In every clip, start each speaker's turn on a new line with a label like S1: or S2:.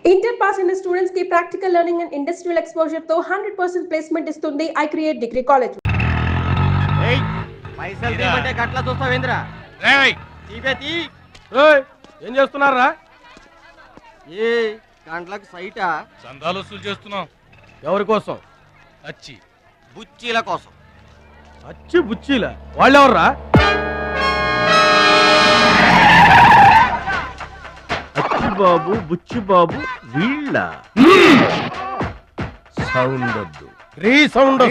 S1: Inter pass in the students की practical learning and industrial exposure तो 100% placement इस्तुंदी I create degree college.
S2: ఏయ్ పైసలు తీయమంటే గట్ల చూస్తావేంద్రా?
S3: రేయ్
S2: తీబేతి
S4: ఏయ్ ఏం చేస్తున్నారా?
S2: ఏ గంటలకు సైటా
S3: చందాలు వసూలు చేస్తున్నాం.
S4: ఎవరి కోసం?
S3: అచ్చి
S2: బుచ్చీల కోసం.
S4: అచ్చి బుచ్చిలా వాళ్ళెవర్రా?
S5: అచ్చి బాబు బుచ్చి బాబు వీళ్ళ సౌండ్ వద్దు.
S4: రీసౌండ్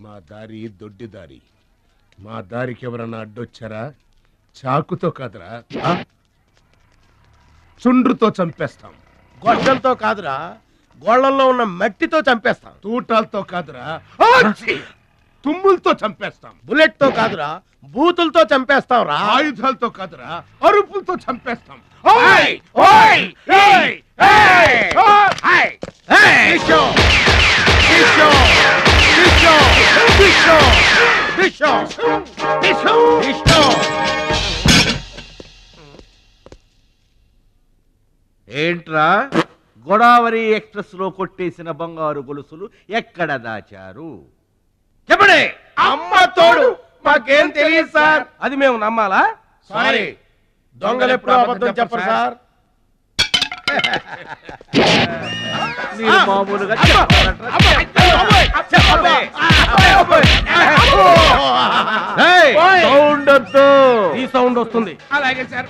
S5: మా దారి దొడ్డి దారి. మా దారికి ఎవరన్నా అడ్డొచ్చారా చాకుతో కాదురా చుండ్రుతో చంపేస్తాం.
S4: గొడ్డలతో కాదురా, గోళ్లలో ఉన్న మట్టితో చంపేస్తాం.
S5: తూటాలతో కాదురా తుమ్ములతో చంపేస్తాం.
S4: బుల్లెట్ తో కాదురా, బూతులతో చంపేస్తాం రా.
S5: ఆయుధాలతో కాదురా అరుపులతో చంపేస్తాం.
S6: ఏంట్రా గోదావరి ఎక్స్ప్రెస్ లో కొట్టేసిన బంగారు గొలుసులు ఎక్కడ దాచారు?
S4: చెప్పండి. అమ్మ తోడు మాకేం తెలియదు సార్. అది మేము నమ్మాలా?
S5: సారీ,
S4: దొంగలు ఎప్పుడు అబద్ధం చెప్పరు సార్.
S6: మీరు మామూలుగా చెప్పారంట్రా? ఏయ్, సౌండ్ వద్దు.
S4: ఈ సౌండ్ వస్తుంది.
S5: అలాగే సార్.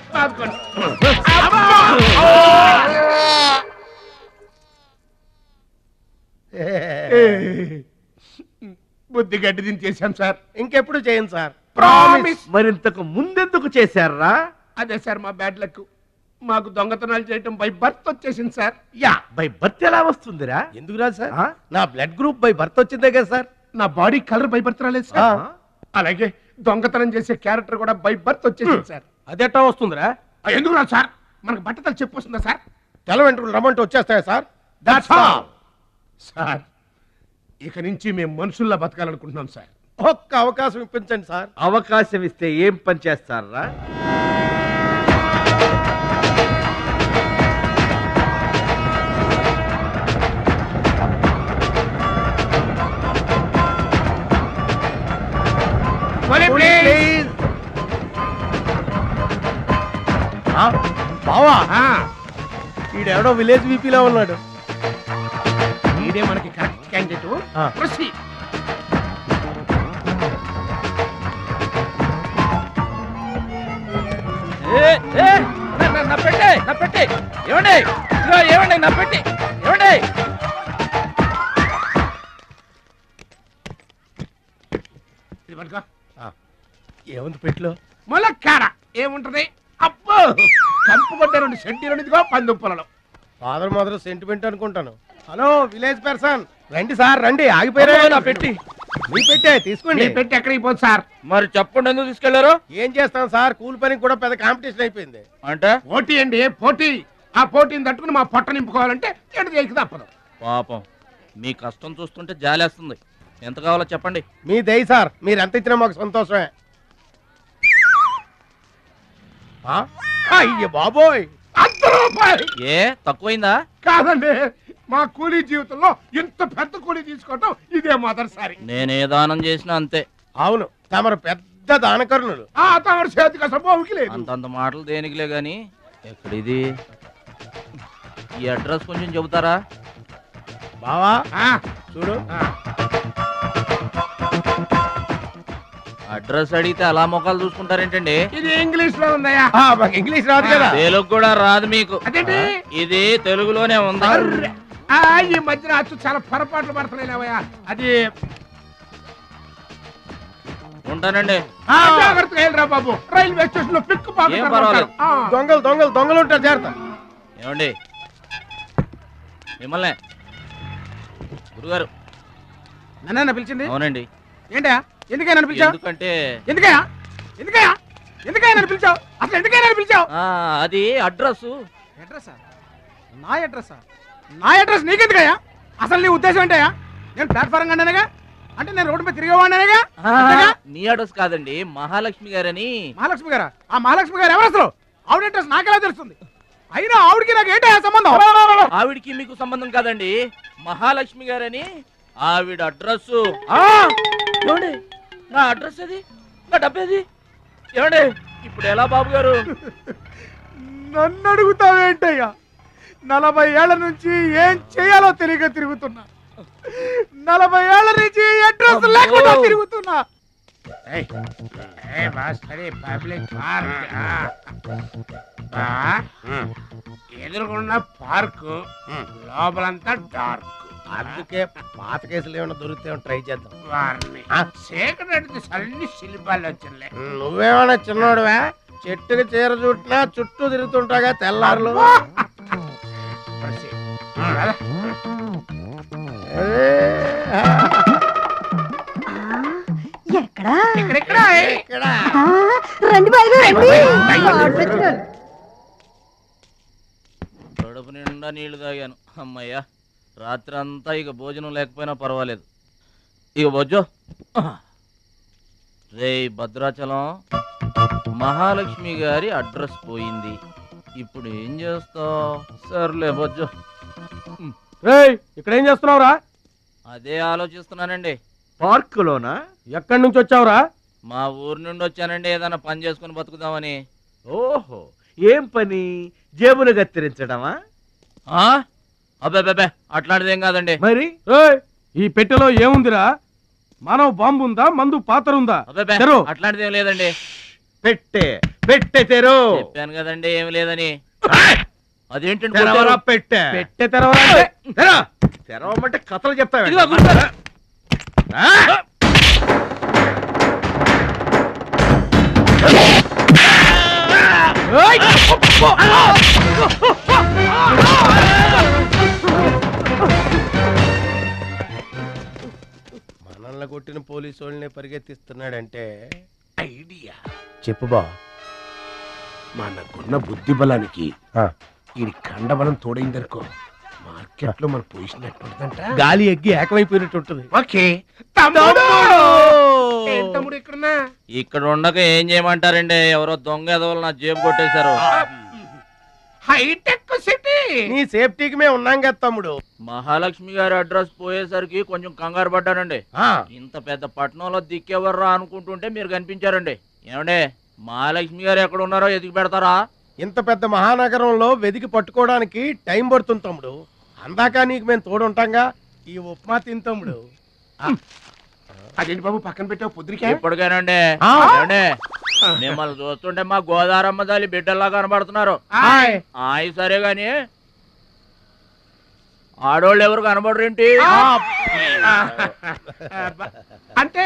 S5: బుద్ధి గడ్డి దించేశాం సార్.
S4: ఇంకెప్పుడు చేయండి సార్.
S5: ప్రామిస్.
S6: మరింతకు ముందెందుకు చేశారా?
S5: అదే సార్ మా బ్యాడ్ లక్. మాకు దొంగతనాలు చేయటం బై బర్త్ వచ్చేసింది సార్.
S4: యా,
S6: బై బర్త్ ఎలా వస్తుందిరా?
S4: ఎందుకు రాదు సార్?
S6: ఆ?
S4: నా బ్లడ్ గ్రూప్ బై బర్త్ వచ్చిందే కదా సార్.
S5: నా బాడీ కలర్ బై బర్త్ రాలేదు సార్. అలాగే దొంగతనం చేసే క్యారెక్టర్ కూడా బై బర్త్ వచ్చేసింది సార్.
S4: అదెట్టా వస్తుందిరా?
S5: ఎందుకు రాదు సార్? మనకు బట్టతలు చెప్పు వస్తుందా సార్?
S4: తెల్ల వెంట్రుకలు రమ్మంటే వచ్చేస్తాయా సార్?
S5: That's all sir. ఇక నుంచి మేము మనుషుల్లా బతకాలనుకుంటున్నాం సార్.
S4: ఒక్క అవకాశం ఇప్పించండి సార్.
S6: అవకాశం ఇస్తే ఏం పని చేస్తారా?
S4: బావా, ఈడెవడో విలేజ్ వీపీలో ఉన్నాడు.
S5: ఇదే మనకి కరెక్ట్ క్యాండిడేట్. ప్రొసీడ్.
S2: నా పెట్టి ఏమండి ఏమండి నా పెట్టి ఏమండి
S5: ఇది పట్టుకో.
S4: ఏముంది పెట్లో?
S5: ములక్కాడ ఏముంటది? అబ్బో, కంపు కొట్టే 2 సెంటీలు ఇదిగో పందుప్పలలో.
S4: ఫాదర్ మదర్ సెంటిమెంట్ అనుకుంటాను. హలో విలేజ్ పర్సన్, రండి సార్ రండి. ఆగిపోయారా?
S2: నా పెట్టి
S4: మీ పెట్టే తీసుకోండి.
S5: మీ పెట్టి ఎక్కడికి పోదు సార్?
S2: మరి చెప్పండి ఎందుకు తీసుకెళ్లారు?
S4: ఏం చేస్తాం సార్, కూలి పనికి కూడా పెద్ద కాంపిటీషన్ అయిపోయింది.
S2: అంటే
S5: పోటీ అండి, పోటీ. ఆ పోటీని తట్టుకుని మా పొట్ట నింపుకోవాలంటే ఎటు చేయక తప్పదు.
S2: పాపం మీ కష్టం చూస్తుంటే జాలేస్తుంది. ఎంత కావాలో చెప్పండి.
S4: మీ దయ సార్, మీరు ఎంత ఇచ్చినా మాకు సంతోషమే. అయ్య బాబోయ్,
S5: 100 రూపాయలు
S2: ఏ తక్కువైందా?
S5: కాదండి, మా కూలీ జీవితంలో ఇంత పెద్ద కూలీ తీసుకోవటం ఇదే మొదటిసారి.
S2: నేనే దానం చేసినా అంతే.
S4: అవును, తమరు పెద్ద దానకరుణులు.
S5: ఆ తమరి చేతికి అసలు బావుకి లేదు.
S2: అంతంత మాటలు దేనికిలే గాని ఎక్కడిది? ఈ అడ్రస్ కొంచెం చెబుతారా?
S4: బావా
S5: ఆ,
S4: చూడు,
S2: అడ్రస్ అడిగితే అలా మొక్కలు చూసుకుంటారేంటండి?
S5: ఇది ఇంగ్లీష్ లో ఉందయ్యా.
S4: మాకు ఇంగ్లీష్ రాదు కదా.
S2: తెలుగు కూడా రాదు మీకు.
S5: అదేంటి?
S2: ఇది తెలుగులోనే ఉంది.
S5: అర్రె. ఈ మధ్యన అచ్చు చాలా పొరపాట్లు పడుతున్నాయిలేవయ్యా. అది
S2: ఉంటానండి.
S5: జాగ్రత్తగా వెళ్ళరా బాబు. రైల్వే స్టేషన్ లో పిక్
S2: ఏం పర్వాలేదు.
S4: దొంగలు ఉంటారు, జాగ్రత్త.
S2: ఏమండి మిమ్మల్ని గురుగారు
S4: నన్ను పిలిచింది?
S2: అవునండి.
S4: ఏంటా? ఎందుకైనా పిలిచావు?
S2: ఎందుకంటే
S4: ఎందుకయ్యా నన్ను పిలిచావు? అసలు ఎందుకైనా పిలిచావు?
S2: అది అడ్రస్.
S4: అడ్రసా? నా అడ్రస్ నీకెందుకయ్యా?
S5: అసలు నీ ఉద్దేశం ఏంటయ్యా? నేను ప్లాట్ఫారం కండానగా, అంటే నేను రోడ్డు మీద తిరిగేవాడినగా.
S2: నీ అడ్రస్ కాదండి, మహాలక్ష్మి గారని.
S5: మహాలక్ష్మి గారా? ఆ మహాలక్ష్మి గారు ఎవరు అసలు? ఆవిడ అడ్రస్ నాకెలా తెలుస్తుంది? అయినా ఆవిడకి నాకు ఏంటయ్యా సంబంధం?
S2: ఆవిడికి మీకు సంబంధం కాదండి, మహాలక్ష్మి గారని ఆవిడ అడ్రస్. ఏమండి నా అడ్రస్ అది, నా డబ్బేది? ఏమండి ఇప్పుడు ఎలా బాబు గారు?
S5: నన్ను అడుగుతావేంటయ్యా? 40 ఏళ్ల నుంచి ఏం చేయాలో తెలియక తిరుగుతున్నా. 40 ఏళ్ల నుంచి అడ్రస్ లేకుండా తిరుగుతున్నా. ఎదురుకున్న పార్కు లోపలంతా డార్క్.
S4: అందుకే పాత కేసులు ఏమైనా దొరికితే ట్రై చేద్దాం.
S5: వారిని సేకరెడ్డి అన్ని శిల్పాలు వచ్చినాయి.
S4: నువ్వేమైనా చిన్నోడువా? చెట్టుకి చీర చుట్టినా చుట్టూ తిరుగుతుంటాగా తెల్లారులు.
S2: కడుపు నిండా నీళ్లు తాగాను, అమ్మయ్యా. రాత్రి అంతా ఇక భోజనం లేకపోయినా పర్వాలేదు. ఇక బొజ్జో. రే భద్రాచలం, మహాలక్ష్మి గారి అడ్రస్ పోయింది, ఇప్పుడు ఏం చేస్తావు? సర్లే బొజ్జో.
S4: ఇక్కడ ఏం చేస్తున్నావురా?
S2: అదే ఆలోచిస్తున్నానండి.
S6: పార్కులోనా?
S4: ఎక్కడి నుంచి వచ్చావురా?
S2: మా ఊరు నుండి వచ్చానండి, ఏదైనా పని చేసుకుని బతుకుదామని.
S6: ఓహో, ఏం పని? జేబులు కత్తిరించడమా?
S2: అబ్బే అట్లాంటిదేం కాదండి.
S6: మరి
S4: ఈ పెట్టెలో ఏముందిరా? మానవ బాంబు ఉందా? మందు పాత్ర ఉందా?
S2: అబ్బే
S4: తెరు.
S2: అట్లాంటిదేం లేదండి.
S6: పెట్టె తెరు.
S2: చెప్పాను కదండి ఏమి లేదని. అదేంటండి
S6: తెరవరా పెట్టె.
S4: పెట్టె తెరవరా?
S6: తెరవమంటే కథలు చెప్తావా?
S2: ఇదిగో గుర్తు.
S4: మనల్ని కొట్టిన పోలీసు వాళ్ళని పరిగెత్తిస్తున్నాడంటే
S5: ఐడియా
S4: చెప్పు బా.
S5: మనకున్న బుద్ధి బలానికి ఈ కండబలం తోడైందనుకో, మార్కెట్ లో మన పొజిషన్ ఎట్టుంటదంట.
S4: గాలి ఎగ్గి ఏకమైపోయినట్టు ఉంటుంది.
S5: ఓకే తమ్ముడు. ఏం తమ్ముడు ఇక్కడున్నా?
S2: ఇక్కడ ఉండక ఏం చేయమంటారండి? ఎవరో దొంగ ఎదవలు నా జేబు కొట్టేశారు.
S5: హైటెక్ సిటీ.
S4: నీ సేఫ్టీకి మేము ఉన్నాం కదా తమ్ముడు.
S2: మహాలక్ష్మి గారి అడ్రస్ పోయేసరికి కొంచెం కంగారు పడ్డానండి. ఇంత పెద్ద పట్టణంలో దిక్కెవర్రా అనుకుంటుంటే మీరు కనిపించారండి. ఏమండే, మహాలక్ష్మి గారు ఎక్కడ ఉన్నారో ఎదిగి పెడతారా?
S4: ఇంత పెద్ద మహానగరంలో వెతికి పట్టుకోవడానికి టైం పడుతుంది తమ్ముడు. అందాక నీకు మేము తోడుంటాంగా. ఈ ఉప్మా తిని తమ్ముడు.
S5: అదేంటి బాబు పక్కన పెట్టావు పొద్దురికే?
S2: ఇప్పటికేనండి. ఏమండే, మిమ్మల్ని చూస్తుంటే మా గోదారమ్మ తల్లి బిడ్డల్లా కనబడుతున్నారు. ఆయి సరే గాని ఆడోళ్ళు ఎవరు కనబడరేంటి?
S5: అంటే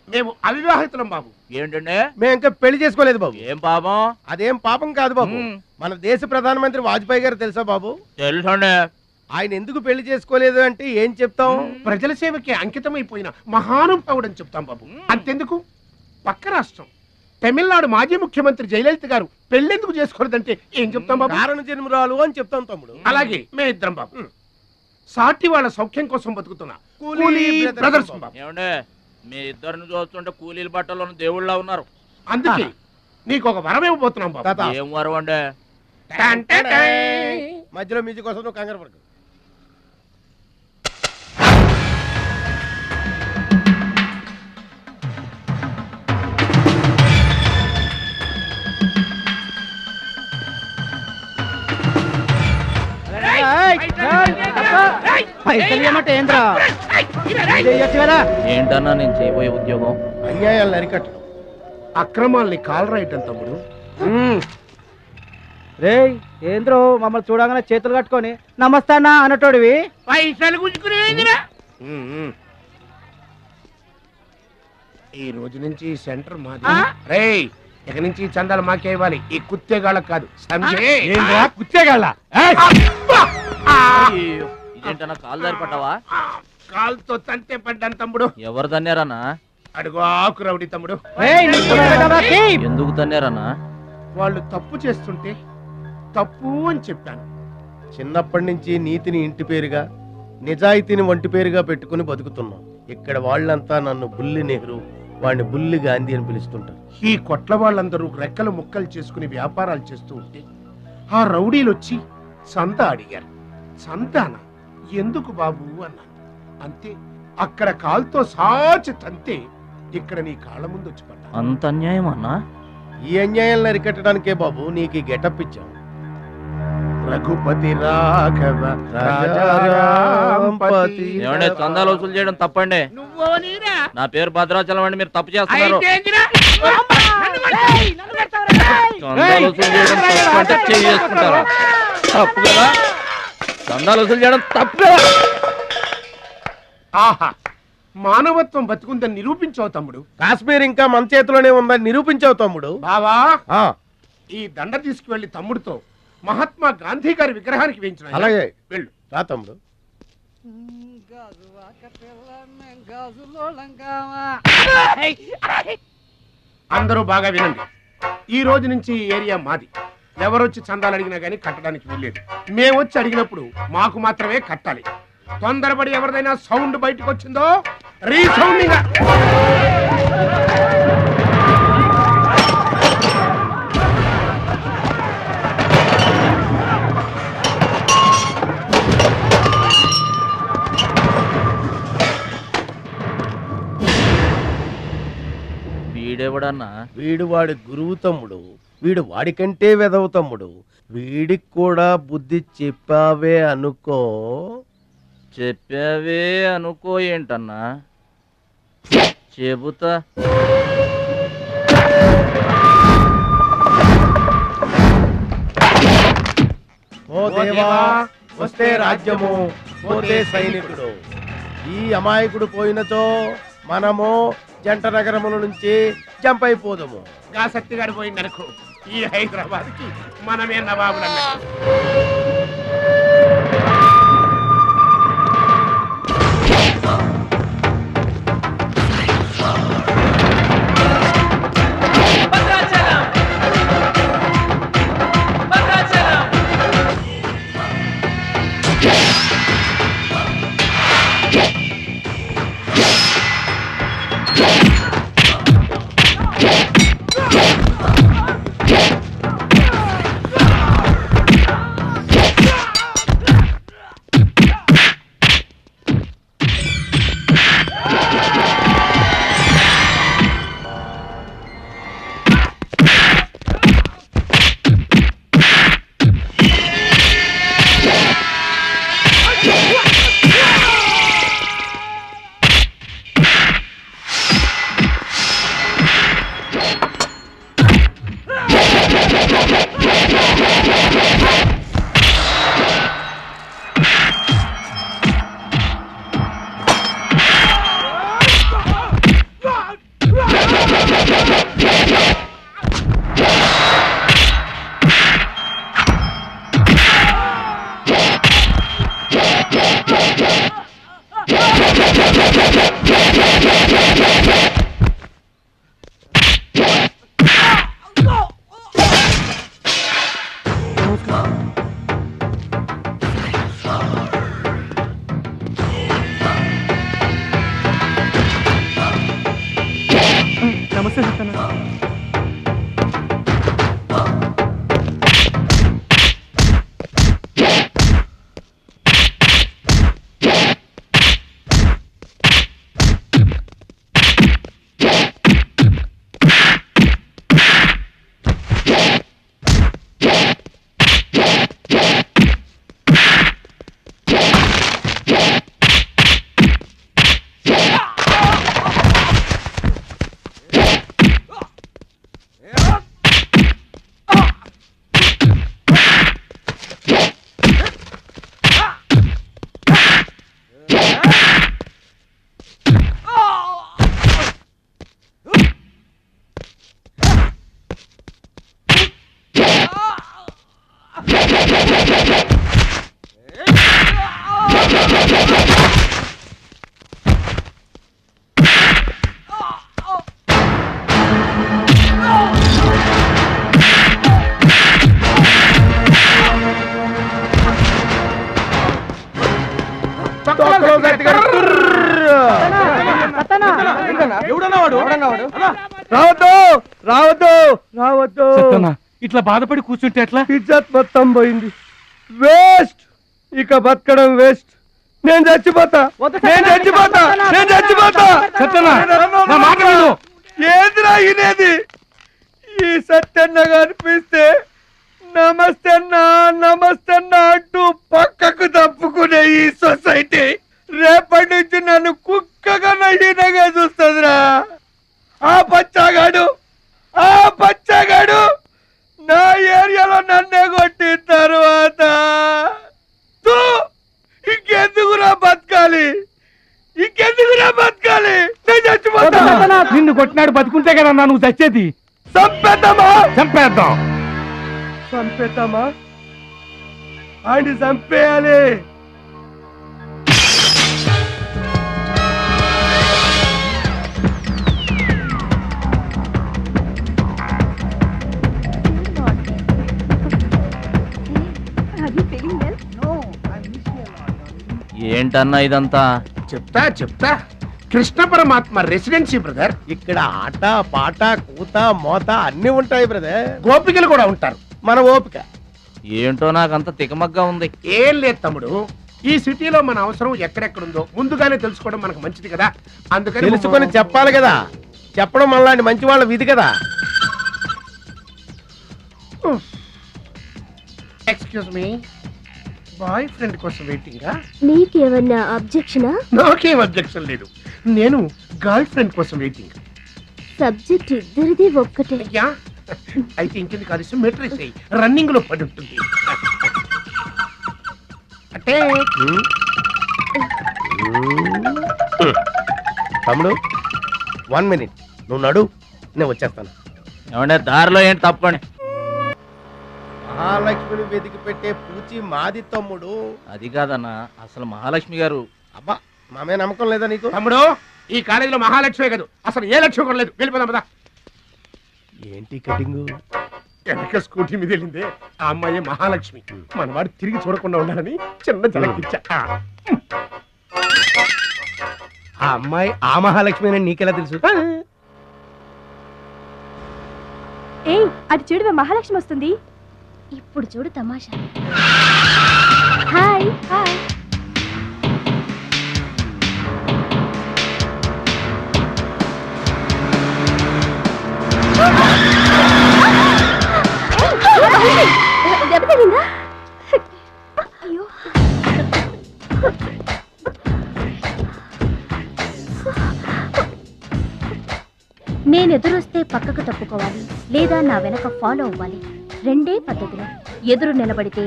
S5: మేము అవివాహితులం బాబు.
S2: ఏంటండి?
S4: మేము ఇంకా పెళ్లి చేసుకోలేదు బాబు.
S2: ఏం పాపం?
S4: అదేం పాపం కాదు బాబు. మన దేశ ప్రధానమంత్రి వాజ్పేయి గారు తెలుసా బాబు?
S2: తెలుసండి.
S4: ఆయన ఎందుకు పెళ్లి చేసుకోలేదు అంటే ఏం చెప్తాం?
S5: ప్రజల సేవకి అంకితమైపోయిన మహానుభావుడు అని చెప్తాం బాబు. అంతెందుకు, పక్క రాష్ట్రం తమిళనాడు మాజీ ముఖ్యమంత్రి జయలలిత గారు పెళ్ళెందుకు చేసుకోలేదంటే ఏం చెప్తాం బాబు?
S4: కారణ జన్మరాలు అని చెప్తాం తమ్ముడు.
S5: అలాగే మే ఇద్దరం బాబు సాటి వాళ్ళ సౌఖ్యం కోసం బతుకుతున్నా కూలీ బ్రదర్స్ బాబు.
S2: ఏమండే, మీ ఇద్దరిని చూస్తుంటే కూలీల బట్టలో దేవుళ్ళ ఉన్నారు.
S5: అందుకే నీకు ఒక వరం ఇవ్వబోతున్నాం బాబు.
S4: తాత,
S2: ఏం వరం అండి?
S4: మధ్యలో మ్యూజిక్ కోసం నువ్వు కంగారు పడకు.
S2: ఏంటన్నా నేను చేయబోయే ఉద్యోగం?
S4: అన్యాయాలను అరికట్టడం,
S5: అక్రమాల్ని కాలరాయటం తమ్ముడు.
S7: రే ఏంద్రో మమ్మల్ని చూడగానే చేతులు కట్టుకొని నమస్తానా అన్నటోడివి
S5: పైసలు గుంజుకునేదిరా. ఈ రోజు నుంచి సెంటర్ మాది. రేయ్, ఇక నుంచి చందాలు మాకే ఇవ్వాలి, ఈ కుత్తేగాళ్ళకి కాదు.
S4: కుచ్చేగాళ్ళ
S2: ఇదేంటన్నా కాలు దారి పడ్డావా?
S5: కాలుతో తంతే పడ్డాను తమ్ముడు.
S2: ఎవరు తన్నారన్నా?
S5: అడుగు ఆకు రౌడీ తమ్ముడు.
S2: ఎందుకు తన్నారన్నా?
S5: వాళ్ళు తప్పు చేస్తుంటే తప్పు అని చెప్పాను.
S4: చిన్నప్పటి నుంచి నీతిని ఇంటి పేరుగా, నిజాయితీని వంటి పేరుగా పెట్టుకుని బతుకుతున్నాం. ఇక్కడ వాళ్ళంతా నన్ను బుల్లి నెహ్రూ, వాడిని బుల్లి గాంధీ అని పిలుస్తుంటారు.
S5: ఈ కొట్ల వాళ్ళందరూ రెక్కలు ముక్కలు చేసుకుని వ్యాపారాలు చేస్తూ ఉంటే ఆ రౌడీలు వచ్చి సంత అడిగారు. సంతానా? ఎందుకు బాబు అన్నాను. అంతే, అక్కడ కాల్తో సాచి తంతే ఇక్కడ నీ కాళ్ళ ముందు వచ్చి పడ్డా.
S2: అంత అన్యాయం అన్నా?
S4: ఈ అన్యాయాలను అరికట్టడానికే బాబు నీకు ఈ గెటప్ ఇచ్చాం.
S5: రఘుపతి రాఘవ రాజారాంపతి.
S2: ఏమంటే చందాలు వసూలు చేయడం తప్పండి. నా పేరు భద్రాచలం అండి, మీరు తప్పు చేస్తున్నారు. చందాలు వసూలు చేయడం తప్పు అంటే చేసుకుంటారా? తప్పు కదా, చందాలు వసూలు చేయడం తప్పు కదా.
S5: ఆహా, మానవత్వం బతుకుందని నిరూపించావు తమ్ముడు.
S4: కాశ్మీర్ ఇంకా మన చేతిలోనే ఉందని నిరూపించావు తమ్ముడు.
S5: బావా,
S4: ఆ,
S5: ఈ దండ తీసుకువెళ్లి తమ్ముడితో మహాత్మా గాంధీ గారి విగ్రహానికి వేయించిన.
S4: అలాగే
S5: వెళ్ళు.
S4: రా తమ్ముడు.
S5: అందరూ బాగా వినండి. ఈ రోజు నుంచి ఈ ఏరియా మాది. ఎవరొచ్చి చందాలు అడిగినా గానీ కట్టడానికి వీల్లేదు. మేమొచ్చి అడిగినప్పుడు మాకు మాత్రమే కట్టాలి. తొందరపడి ఎవరిదైనా సౌండ్ బయటకు వచ్చిందో రీసౌండింగ్.
S2: వీడెవడన్నా?
S4: వీడు వాడి గురువు తమ్ముడు. వీడు వాడికంటే వెదవ తమ్ముడు. వీడికి కూడా బుద్ధి చెప్పావే అనుకో.
S2: చెప్పావే అనుకో ఏంటన్నా? చెబుతా.
S4: ఓ దేవా, వస్తే రాజ్యము, పోతే సైనికుడు. ఈ అమాయకుడు పోయినతో మనము జంట నగరముల నుంచి జంపైపోదము.
S5: గాసత్తి గారు పోయిందనుకో, ఈ హైదరాబాద్ కి మనమే నవాబులన్న.
S4: రావద్దు రావద్దు రావద్దు.
S3: ఇట్లా బాధపడి కూర్చుంటే ఎట్లా?
S4: ఇజ్జత్ మొత్తం పోయింది. వేస్ట్, ఇక బతకడం వేస్ట్. నేను చచ్చిపోతా, నేను చచ్చిపోతా, నేను చచ్చిపోతా. ఏదిరా ఇనేది? ఈ సత్యన్న కనిపిస్తే నమస్తే అన్నా నమస్తే అన్నా అంటూ పక్కకు తప్పుకునే ఈ సొసైటీ రేపటి నుంచి నన్ను కుక్కగా నయ్యనగా చూస్తుందిరా. ఆ పచ్చాగాడు నా ఏరియాలో నన్నే కొట్టిన తర్వాత ఇంకెందుకురా బతకాలి? నేను చచ్చిపోతా.
S3: నిన్ను కొట్టినాడు బతుకుంటే కదా నువ్వు చచ్చేది.
S4: చంపేద్దామా? ఆయన చంపేయాలి.
S2: ఏంటన్నా ఇదంతా?
S5: చెప్తా కృష్ణ పరమాత్మ రెసిడెన్సీ బ్రదర్.
S4: ఇక్కడ ఆట పాట కూత మోత అన్ని ఉంటాయి బ్రదర్.
S5: గోపికలు కూడా ఉంటారు.
S4: మన ఓపిక
S2: ఏంటో నాకంత తికమగ్గా ఉంది.
S5: ఏం లేదు తమ్ముడు, ఈ సిటీలో మన అవసరం ఎక్కడెక్కడుందో ముందుగానే తెలుసుకోవడం మనకు మంచిది కదా. అందుకని
S4: తెలుసుకొని చెప్పాలి కదా. చెప్పడం మనలాంటి మంచి వాళ్ళ విధి కదా.
S5: ఎక్స్క్యూజ్ మీ, బాయ్ ఫ్రెండ్ కోసం వెయిటింగా?
S8: నీకేమన్నా అబ్జెక్షనా?
S5: నాకేం అబ్జెక్షన్ లేదు. నేను గర్ల్ ఫ్రెండ్ కోసం వెయిటింగ్.
S8: సబ్జెక్ట్ ఇద్దరిది ఒక్కటే.
S5: అయ్యా అయితే ఇంకెంది కాదు, మెట్రిక్స్ రన్నింగ్ లో పడి ఉంటుంది. అంటే
S4: తమ్ముడు 1 minute నువ్వు నడు, నేను వచ్చేస్తాను.
S2: ఏమంటే దారిలో ఏంటి తప్పండి?
S4: మహాలక్ష్మిని వెతికి పెట్టే పూచి మాది తమ్ముడు.
S2: అది కాదన్నా, అసలు మహాలక్ష్మి గారు.
S4: అబ్బా మామే నమ్మకం లేదా నీకు?
S5: తమ్ముడు, ఈ కాలేజీలో మహాలక్ష్మే కాదు, అసలు ఏ లక్ష్యం కూడా లేదు. వెళ్ళిపోదాం పదా.
S4: ఏంటి కటింగు?
S5: వెనక స్కూటీ మీద వెళ్ళిందే ఆ అమ్మాయి మహాలక్ష్మి. మనవాడు తిరిగి చూడకుండా ఉండాలని చిన్న జలకిచ్చా.
S4: ఆ అమ్మాయి ఆ మహాలక్ష్మి అని నీకెలా తెలుసు?
S8: ఏయ్, అటు చూడు, మహాలక్ష్మి వస్తుంది. ఇప్పుడు చూడు తమాషా. Hi hi. దెబ్బ తగిలిందా? అయ్యో, నేను ఎదురొస్తే పక్కకు తప్పుకోవాలి, లేదా నా వెనక ఫాలో అవ్వాలి. రెండే పద్ధతులు. ఎదురు నిలబడితే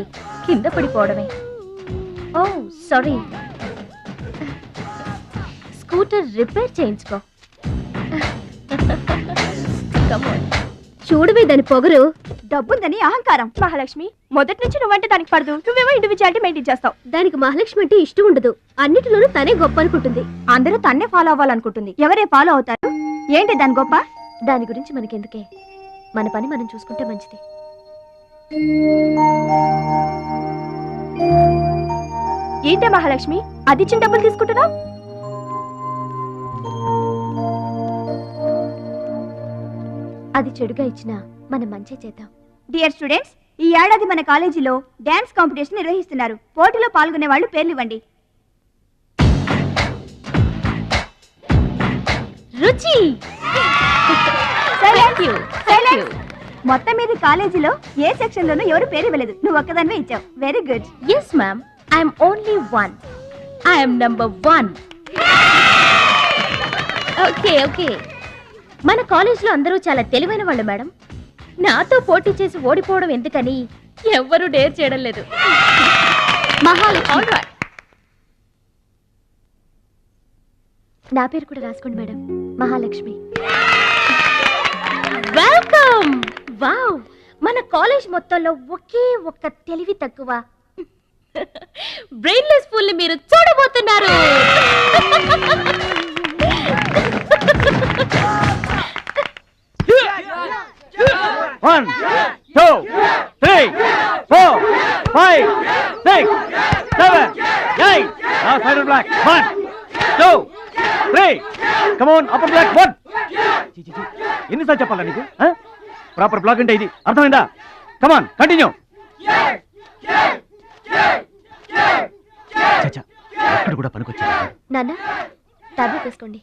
S8: కింద పడిపోవడమే. ఓ సారీ, స్కూటర్ రిపేర్ చేయించుకో. చూడవే దాని పొగరు. డబ్బుందని అహంకారం. మహాలక్ష్మి, మొదటి నుంచి నువ్వంటే దానికి పడదు. నువ్వేమో ఇండివిజువాలిటీ మెయింటైన్ చేస్తావు. దానికి మహాలక్ష్మి అంటే ఇష్టం ఉండదు. అన్నిటిలోనూ తనే గొప్ప అనుకుంటుంది. అందరూ తన్నే ఫాలో అవ్వాలనుకుంటుంది. ఎవరే ఫాలో అవుతారు? ఏంటి దాని గొప్ప? దాని గురించి మనకెందుకే, మన పని మనం చూసుకుంటే మంచిది. ఏంటే మహాలక్ష్మి, అది ఇచ్చిన డబ్బులు తీసుకుంటున్నావు? అది చెడుగా ఇచ్చినా మనం మంచి చేద్దాం. డియర్ స్టూడెంట్స్, ఈ ఏడాది మన కాలేజీలో డాన్స్ కాంపిటీషన్ నిర్వహిస్తున్నారు. పోటీలో పాల్గొనే వాళ్ళు పేర్లు ఇవ్వండి. రుచి. మొత్తం మీద కాలేజీలో ఏ సెక్షన్ లోనూ ఎవరు పేరు ఇవ్వలేదు. నువ్వు ఒక్కదానివే ఇచ్చావు. Very good. Yes ma'am, I'm only 1. I'm number 1. Okay okay. మన కాలేజీలో అందరూ చాలా తెలివైన వాళ్ళు మేడం. నాతో పోటీ చేసి ఓడిపోవడం ఎందుకని ఎవ్వరూ డేర్ చేయడం లేదు. మహాలక్ష్మి. నా పేరు కూడా రాసుకోండి మేడం, మహాలక్ష్మి. వెల్కమ్. వావ్, మన కాలేజ్ మొత్తంలో ఒకే ఒక్క తెలివి తక్కువ బ్రెయిన్లెస్ ఫుల్ ని మీరు చూడబోతున్నారు.
S7: One, 2, 3, 4, 5, 6, 7, 8. Now side black. 1, 2 3 come on upper black 1 ఎన్నిసార్లు చెప్పాలా నీకు ప్రాపర్ బ్లాక్ అంటే ఇది అర్థమైందా కమ్ ఆన్ కంటిన్యూ చచ్చా ఎక్కడ కూడా పనికొచ్చా
S8: నాన్న టాబ్లెట్ వేసుకోండి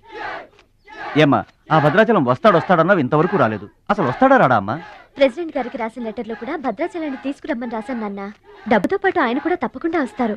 S7: ఏమ్మా ఆ భద్రాచలం వస్తాడన్నావు ఇంతవరకు రాలేదు అసలు వస్తాడా రాడా అమ్మా
S8: ప్రెసిడెంట్ గారికి రాసిన లెటర్లో కూడా భద్రాచలాన్ని తీసుకురమ్మని రాశాను నాన్న డబ్బుతో పాటు ఆయన కూడా తప్పకుండా వస్తారు